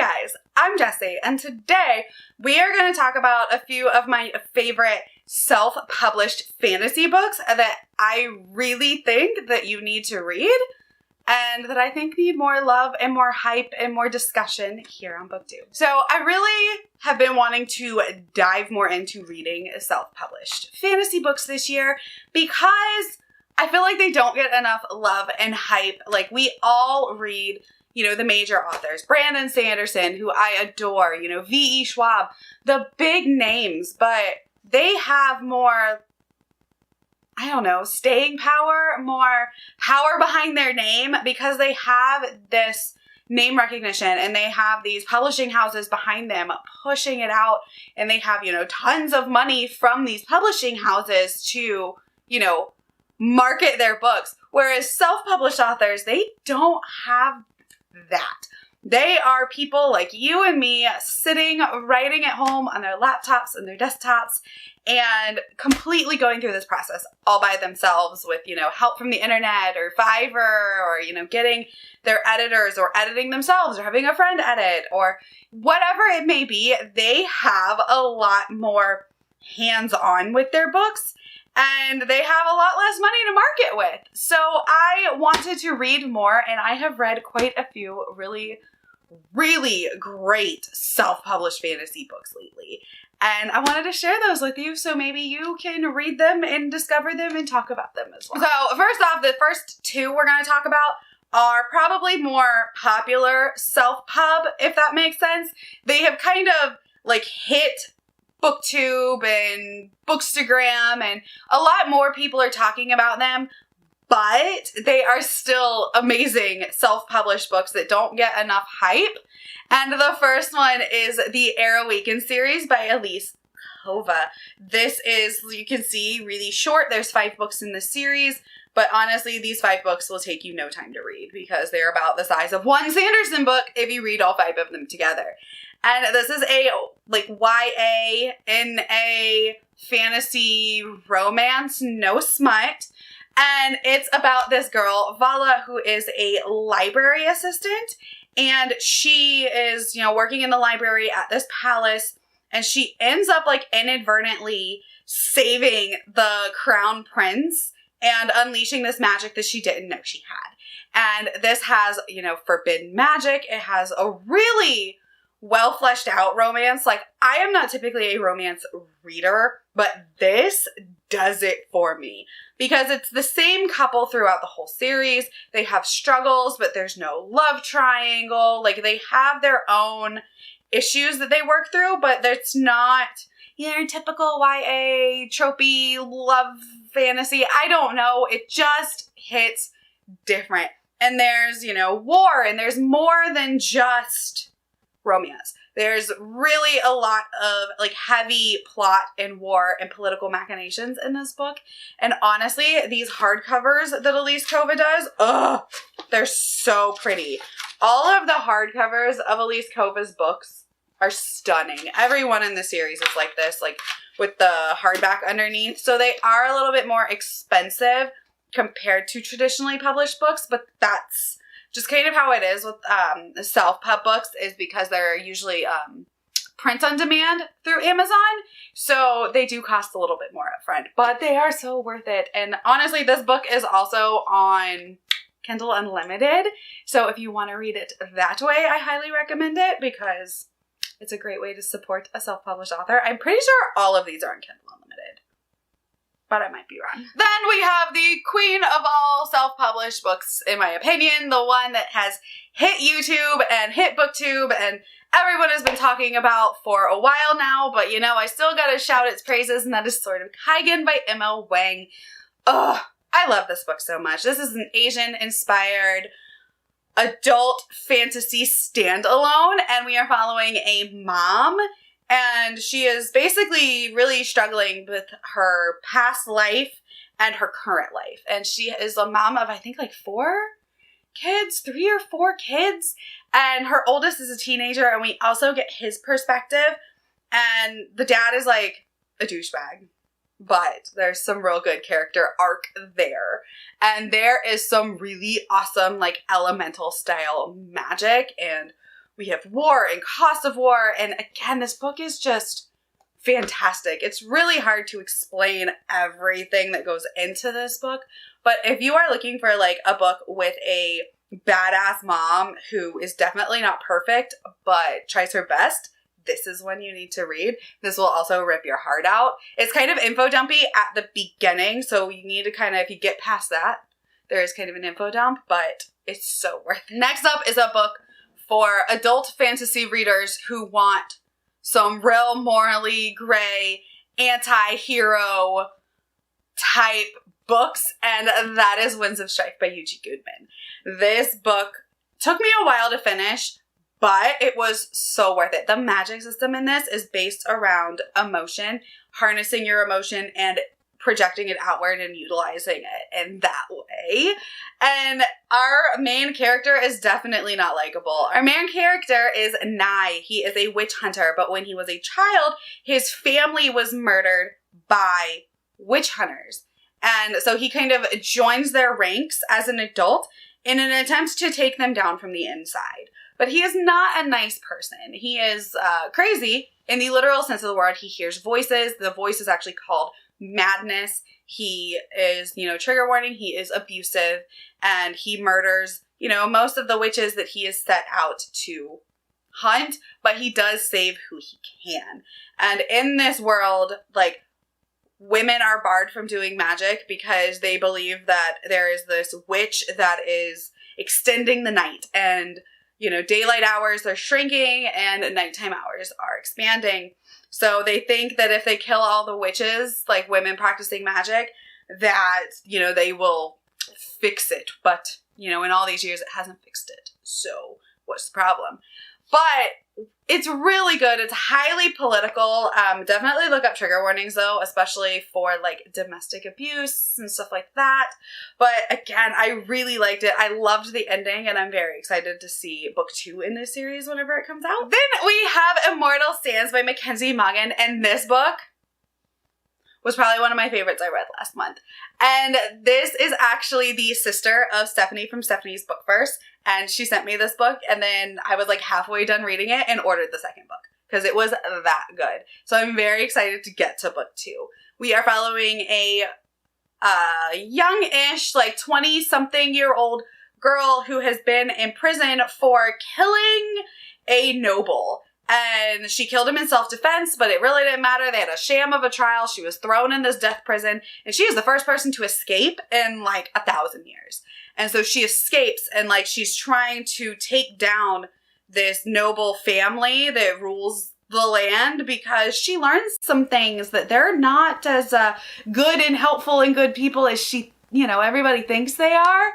guys, I'm Jessie, and today we are going to talk about a few of my favorite self-published fantasy books that I really think that you need to read and that I think need more love and more hype and more discussion here on BookTube. So I really have been wanting to dive more into reading self-published fantasy books this year because I feel like they don't get enough love and hype. Like, we all read, the major authors, Brandon Sanderson, who I adore, V.E. Schwab, the big names, but they have more, staying power, more power behind their name because they have this name recognition and they have these publishing houses behind them pushing it out, and they have, tons of money from these publishing houses to, market their books. Whereas self-published authors, they don't have that. They are people like you and me sitting, writing at home on their laptops and their desktops and completely going through this process all by themselves with, help from the internet or Fiverr or, getting their editors or editing themselves or having a friend edit or whatever it may be. They have a lot more hands-on with their books, and they have a lot less money to market with. So I wanted to read more, and I have read quite a few really, really great self-published fantasy books lately. And I wanted to share those with you so maybe you can read them and discover them and talk about them as well. So first off, the first two we're going to talk about are probably more popular self-pub, if that makes sense. They have kind of hit BookTube and Bookstagram, and a lot more people are talking about them, but they are still amazing self-published books that don't get enough hype. And the first one is the Awakens series by Elise Kova. This is, you can see, really short. There's 5 books in the series, but honestly, these 5 books will take you no time to read because they're about the size of one Sanderson book if you read all 5 of them together. And this is a YA, NA, fantasy romance, no smut. And it's about this girl, Vala, who is a library assistant. And she is, working in the library at this palace. And she ends up inadvertently saving the crown prince and unleashing this magic that she didn't know she had. And this has, forbidden magic. It has a really well fleshed out romance. I am not typically a romance reader, but this does it for me because it's the same couple throughout the whole series. They have struggles, but there's no love triangle. They have their own issues that they work through, but it's not, typical YA tropey love fantasy. I don't know. It just hits different. And there's, war, and there's more than just romance. There's really a lot of heavy plot and war and political machinations in this book. And honestly, these hardcovers that Elise Kova does, they're so pretty. All of the hardcovers of Elise Kova's books are stunning. Everyone in the series is like this, with the hardback underneath. So they are a little bit more expensive compared to traditionally published books, but that's just kind of how it is with self-pub books, is because they're usually print on demand through Amazon. So they do cost a little bit more upfront, but they are so worth it. And honestly, this book is also on Kindle Unlimited. So if you want to read it that way, I highly recommend it because it's a great way to support a self-published author. I'm pretty sure all of these are on Kindle Unlimited, but I might be wrong. Then we have the queen of all self-published books, in my opinion, the one that has hit YouTube and hit BookTube and everyone has been talking about for a while now, but I still gotta shout its praises, and that is Sword of Kygen by Emma Wang. Ugh, I love this book so much. This is an Asian-inspired adult fantasy standalone, and we are following a mom. And she is basically really struggling with her past life and her current life. And she is a mom of, I think, 4 kids, 3 or 4 kids. And her oldest is a teenager, and we also get his perspective. And the dad is a douchebag. But there's some real good character arc there. And there is some really awesome, elemental style magic and we have war and cost of war. And again, this book is just fantastic. It's really hard to explain everything that goes into this book. But if you are looking for like a book with a badass mom who is definitely not perfect, but tries her best, this is one you need to read. This will also rip your heart out. It's kind of info dumpy at the beginning, so you need to kind of, if you get past that, there is kind of an info dump, but it's so worth it. Next up is a book for adult fantasy readers who want some real morally gray, anti-hero type books, and that is Winds of Strife by Yuji Goodman. This book took me a while to finish, but it was so worth it. The magic system in this is based around emotion, harnessing your emotion and projecting it outward and utilizing it in that way. And our main character is definitely not likable. Our main character is Nai. He is a witch hunter, but when he was a child, his family was murdered by witch hunters. And so he kind of joins their ranks as an adult in an attempt to take them down from the inside. But he is not a nice person. He is crazy in the literal sense of the word. He hears voices. The voice is actually called madness. He is, trigger warning, he is abusive, and he murders, most of the witches that he is set out to hunt, but he does save who he can. And in this world, like, women are barred from doing magic because they believe that there is this witch that is extending the night, and daylight hours are shrinking and nighttime hours are expanding. So they think that if they kill all the witches, like women practicing magic, that, they will fix it. But, in all these years, it hasn't fixed it. So what's the problem? But it's really good. It's highly political. Definitely look up trigger warnings, though, especially for like domestic abuse and stuff like that. But again, I really liked it. I loved the ending, and I'm very excited to see book 2 in this series whenever it comes out. Then we have Immortal Stance by Mackenzie Muggan, and this book was probably one of my favorites I read last month. And this is actually the sister of Stephanie from Stephanie's Book First. And she sent me this book, and then I was like halfway done reading it and ordered the second book because it was that good. So I'm very excited to get to book 2. We are following a young-ish, like 20-something-year-old girl who has been in prison for killing a noble. And she killed him in self-defense, but it really didn't matter. They had a sham of a trial. She was thrown in this death prison, and she is the first person to escape in like 1,000 years. And so she escapes, and like she's trying to take down this noble family that rules the land because she learns some things that they're not as good and helpful and good people as she, everybody thinks they are.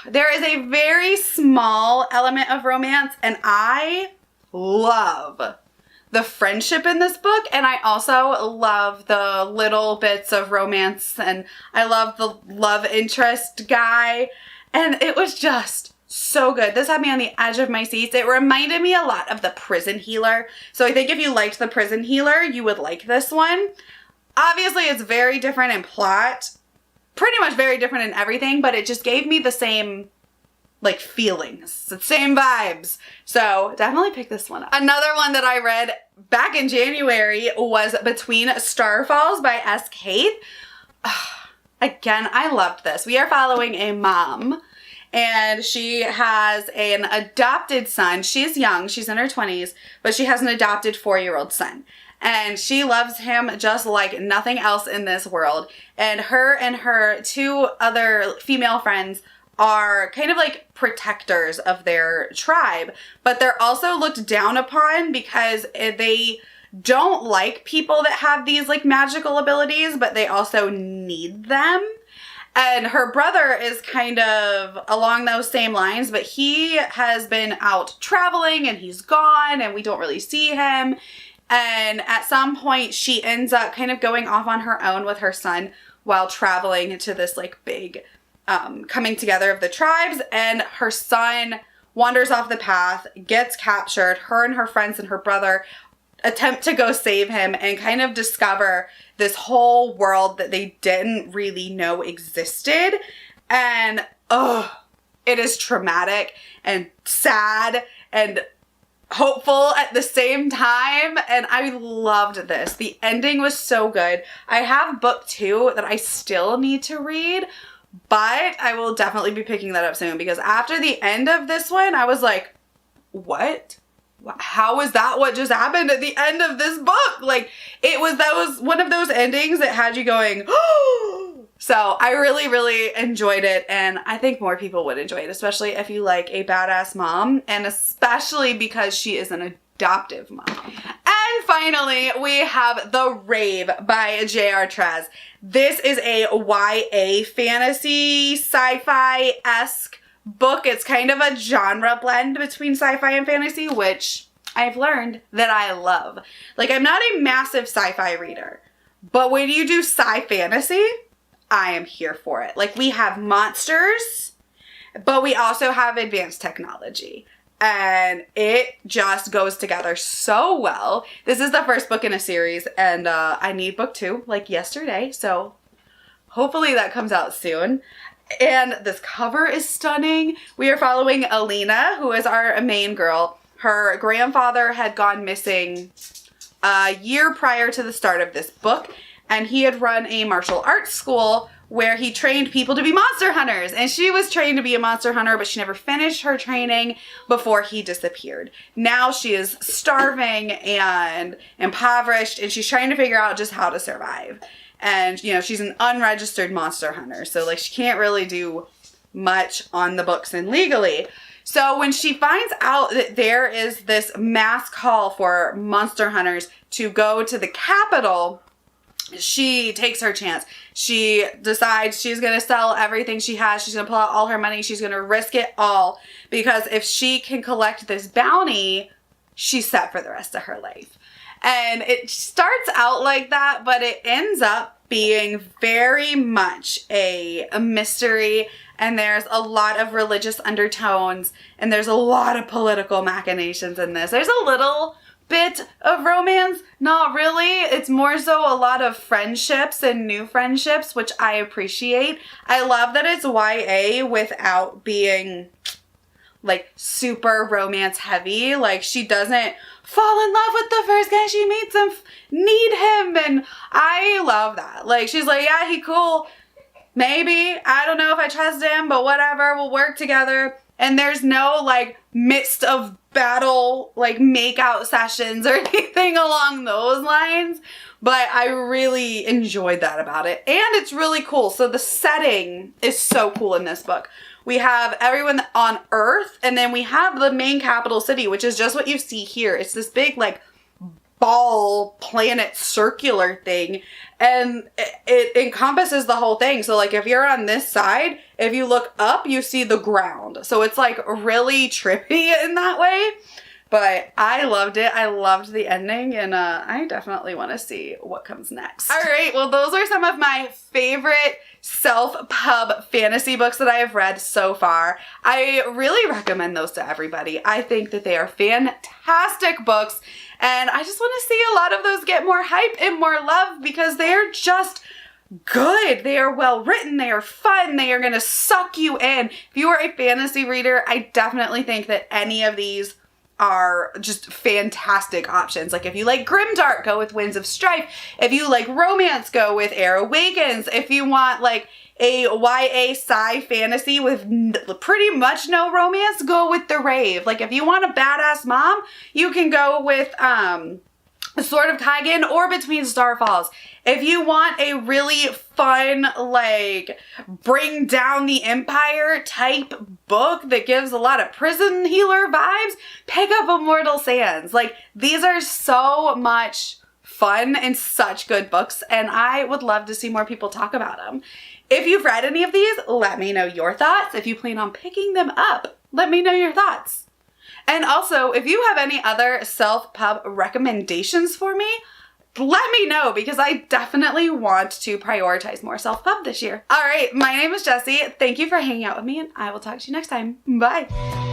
There is a very small element of romance, and I love the friendship in this book, and I also love the little bits of romance, and I love the love interest guy, and it was just so good. This had me on the edge of my seats. It reminded me a lot of The Prison Healer, so I think if you liked The Prison Healer, you would like this one. Obviously, it's very different in plot, pretty much very different in everything, but it just gave me the same like feelings, the same vibes. So definitely pick this one up. Another one that I read back in January was Between Starfalls by S. Kate. Again, I loved this. We are following a mom, and she has an adopted son. She's young, she's in her 20s, but she has an adopted 4-year-old son. And she loves him just like nothing else in this world. And her 2 other female friends are kind of like protectors of their tribe, but they're also looked down upon because they don't like people that have these like magical abilities, but they also need them. And her brother is kind of along those same lines, but he has been out traveling and he's gone and we don't really see him. And at some point she ends up kind of going off on her own with her son while traveling to this like big coming together of the tribes, and her son wanders off the path, gets captured. Her and her friends and her brother attempt to go save him and kind of discover this whole world that they didn't really know existed. And it is traumatic and sad and hopeful at the same time, and I loved this. The ending was so good. I have book 2 that I still need to read, but I will definitely be picking that up soon, because after the end of this one, I was like, what? How is that what just happened at the end of this book? Like, it was one of those endings that had you going, oh! So I really, really enjoyed it, and I think more people would enjoy it, especially if you like a badass mom, and especially because she is an adoptive mom. And finally, we have The Rave by J.R. Trez. This is a YA fantasy, sci-fi-esque book. It's kind of a genre blend between sci-fi and fantasy, which I've learned that I love. Like, I'm not a massive sci-fi reader, but when you do sci-fantasy, I am here for it. Like, we have monsters, but we also have advanced technology, and it just goes together so well. This is the first book in a series, and I need book 2 like yesterday, so hopefully that comes out soon. And this cover is stunning. We are following Alina, who is our main girl. Her grandfather had gone missing a year prior to the start of this book, and he had run a martial arts school where he trained people to be monster hunters. And she was trained to be a monster hunter, but she never finished her training before he disappeared. Now she is starving and impoverished, and she's trying to figure out just how to survive. And, you know, she's an unregistered monster hunter, so, like, she can't really do much on the books and legally. So when she finds out that there is this mass call for monster hunters to go to the capital, she takes her chance. She decides she's going to sell everything she has. She's going to pull out all her money. She's going to risk it all, because if she can collect this bounty, she's set for the rest of her life. And it starts out like that, but it ends up being very much a mystery, and there's a lot of religious undertones, and there's a lot of political machinations in this. There's a little bit of romance, not really. It's more so a lot of friendships and new friendships, which I appreciate. I love that it's YA without being like super romance heavy. Like, she doesn't fall in love with the first guy she meets and need him, and I love that. Like, she's like, yeah, he cool, maybe, I don't know if I trust him, but whatever, we'll work together. And there's no, like, midst of battle, like, makeout sessions or anything along those lines. But I really enjoyed that about it. And it's really cool. So the setting is so cool in this book. We have everyone on Earth, and then we have the main capital city, which is just what you see here. It's this big, like, ball planet circular thing, and it encompasses the whole thing. So, like, if you're on this side, if you look up, you see the ground. So it's, like, really trippy in that way. But I loved it. I loved the ending, and I definitely want to see what comes next. All right, well, those are some of my favorite self-pub fantasy books that I have read so far. I really recommend those to everybody. I think that they are fantastic books, and I just want to see a lot of those get more hype and more love, because they are just good. They are well written. They are fun. They are going to suck you in. If you are a fantasy reader, I definitely think that any of these are just fantastic options. Like, if you like grimdark, go with Winds of Strife. If you like romance, go with Awakens. If you want like a YA sci fantasy with pretty much no romance, go with The Rave. Like, if you want a badass mom, you can go with Sword of Kygen or Between Starfalls. If you want a really fun, like, bring down the empire type book that gives a lot of prison healer vibes, pick up Immortal Stance. Like, these are so much fun and such good books, and I would love to see more people talk about them. If you've read any of these, let me know your thoughts. If you plan on picking them up, let me know your thoughts. And also, if you have any other self-pub recommendations for me, let me know, because I definitely want to prioritize more self-pub this year. All right, my name is Jessie. Thank you for hanging out with me, and I will talk to you next time. Bye.